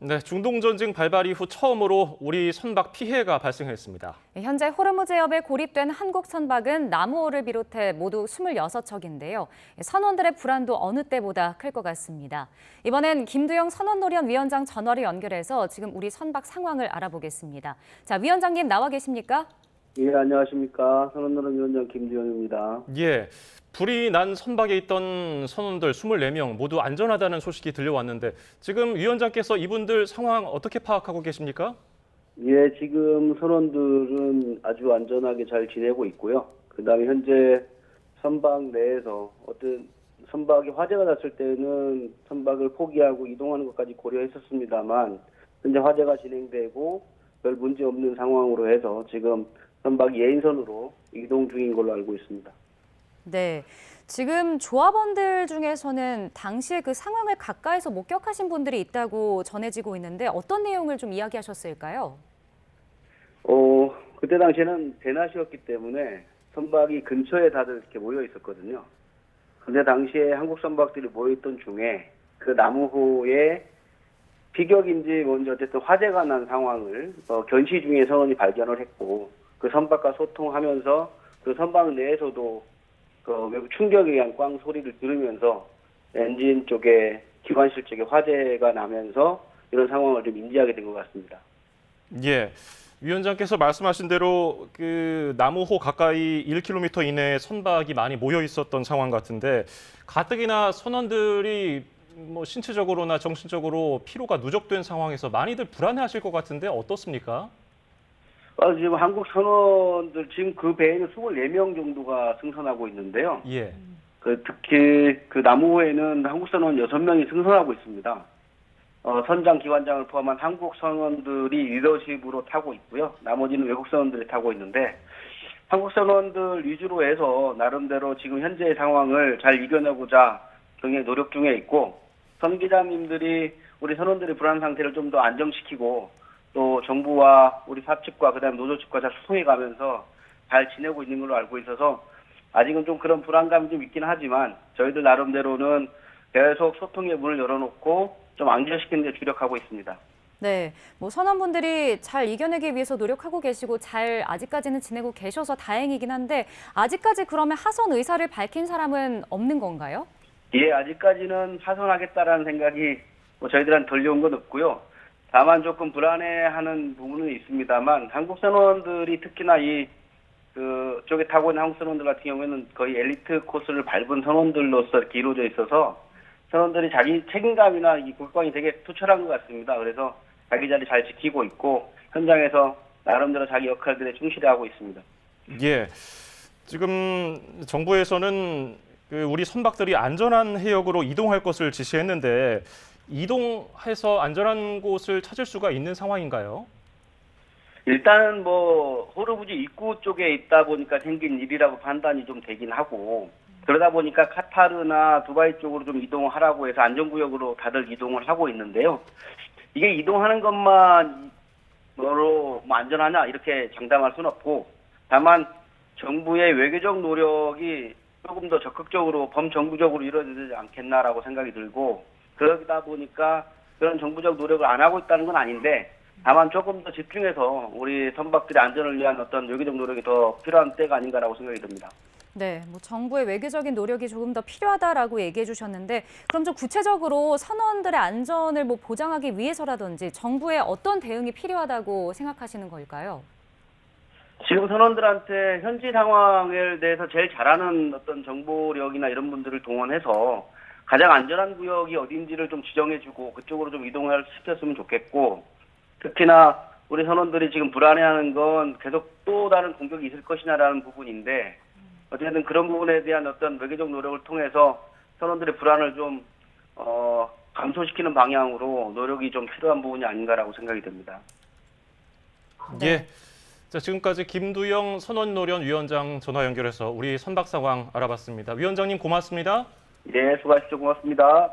네, 중동전쟁 발발 이후 처음으로 우리 선박 피해가 발생했습니다. 현재 호르무즈 해협에 고립된 한국 선박은 나무호를 비롯해 모두 26척인데요. 선원들의 불안도 어느 때보다 클 것 같습니다. 이번엔 김두영 선원노련 위원장 전화를 연결해서 지금 우리 선박 상황을 알아보겠습니다. 자, 위원장님 나와 계십니까? 예, 안녕하십니까. 선원노련 위원장 김두영입니다. 예, 불이 난 선박에 있던 선원들 24명 모두 안전하다는 소식이 들려왔는데 지금 위원장께서 이분들 상황 어떻게 파악하고 계십니까? 예, 지금 선원들은 아주 안전하게 잘 지내고 있고요. 그다음에 현재 선박 내에서 어떤 선박이 화재가 났을 때는 선박을 포기하고 이동하는 것까지 고려했었습니다만 현재 화재가 진행되고 별 문제 없는 상황으로 해서 지금 선박이 예인선으로 이동 중인 걸로 알고 있습니다. 네. 지금 조합원들 중에서는 당시에 그 상황을 가까이서 목격하신 분들이 있다고 전해지고 있는데 어떤 내용을 좀 이야기하셨을까요? 그때 당시에는 대낮이었기 때문에 선박이 근처에 다들 이렇게 모여 있었거든요. 근데 당시에 한국 선박들이 모여있던 중에 그 나무호에 피격인지 뭔지 어쨌든 화재가 난 상황을 견시 중에 선원이 발견을 했고 그 선박과 소통하면서 그 선박 내에서도 외부 충격에 의한 꽝 소리를 들으면서 엔진 쪽에 기관실 쪽에 화재가 나면서 이런 상황을 좀 인지하게 된 것 같습니다. 예, 위원장께서 말씀하신 대로 그 나무호 가까이 1km 이내에 선박이 많이 모여 있었던 상황 같은데 가뜩이나 선원들이 뭐 신체적으로나 정신적으로 피로가 누적된 상황에서 많이들 불안해하실 것 같은데 어떻습니까? 지금 한국 선원들 지금 그 배에는 24명 정도가 승선하고 있는데요. 예. 특히 그 나무호에는 한국 선원 6명이 승선하고 있습니다. 선장 기관장을 포함한 한국 선원들이 리더십으로 타고 있고요. 나머지는 외국 선원들이 타고 있는데 한국 선원들 위주로 해서 나름대로 지금 현재의 상황을 잘 이겨내고자 굉장히 노력 중에 있고 선기자님들이 우리 선원들의 불안 상태를 좀 더 안정시키고 또 정부와 우리 사측과 그다음 노조 측과 잘 소통해가면서 잘 지내고 있는 걸로 알고 있어서 아직은 좀 그런 불안감이 좀 있긴 하지만 저희들 나름대로는 계속 소통의 문을 열어놓고 좀 안정시키는 데 주력하고 있습니다. 네, 뭐 선원분들이 잘 이겨내기 위해서 노력하고 계시고 잘 아직까지는 지내고 계셔서 다행이긴 한데 아직까지 그러면 하선 의사를 밝힌 사람은 없는 건가요? 예, 아직까지는 하선하겠다라는 생각이 저희들한테 들려온 건 없고요. 다만 조금 불안해하는 부분은 있습니다만 한국 선원들이 특히나 쪽에 타고 있는 한국 선원들 같은 경우에는 거의 엘리트 코스를 밟은 선원들로서 이렇게 이루어져 있어서 선원들이 자기 책임감이나 이 국방이 되게 투철한 것 같습니다. 그래서 자기 자리 잘 지키고 있고 현장에서 나름대로 자기 역할들에 충실하고 있습니다. 예, 지금 정부에서는 우리 선박들이 안전한 해역으로 이동할 것을 지시했는데 이동해서 안전한 곳을 찾을 수가 있는 상황인가요? 일단은 호르무즈 입구 쪽에 있다 보니까 생긴 일이라고 판단이 좀 되긴 하고 그러다 보니까 카타르나 두바이 쪽으로 좀 이동하라고 해서 안전구역으로 다들 이동을 하고 있는데요. 이게 이동하는 것만으로 안전하냐 이렇게 장담할 수는 없고 다만 정부의 외교적 노력이 조금 더 적극적으로 범정부적으로 이루어지지 않겠나라고 생각이 들고 그러다 보니까 그런 정부적 노력을 안 하고 있다는 건 아닌데 다만 조금 더 집중해서 우리 선박들의 안전을 위한 어떤 외교적 노력이 더 필요한 때가 아닌가라고 생각이 듭니다. 네, 뭐 정부의 외교적인 노력이 조금 더 필요하다라고 얘기해 주셨는데 그럼 좀 구체적으로 선원들의 안전을 보장하기 위해서라든지 정부의 어떤 대응이 필요하다고 생각하시는 걸까요? 지금 선원들한테 현지 상황에 대해서 제일 잘하는 어떤 정보력이나 이런 분들을 동원해서 가장 안전한 구역이 어딘지를 좀 지정해주고 그쪽으로 좀 이동을 시켰으면 좋겠고 특히나 우리 선원들이 지금 불안해하는 건 계속 또 다른 공격이 있을 것이냐라는 부분인데 어쨌든 그런 부분에 대한 어떤 외교적 노력을 통해서 선원들의 불안을 좀 감소시키는 방향으로 노력이 좀 필요한 부분이 아닌가라고 생각이 듭니다. 네. 예. 자, 지금까지 김두영 선원노련 위원장 전화 연결해서 우리 선박 상황 알아봤습니다. 위원장님 고맙습니다. 네, 수고하십시오. 고맙습니다.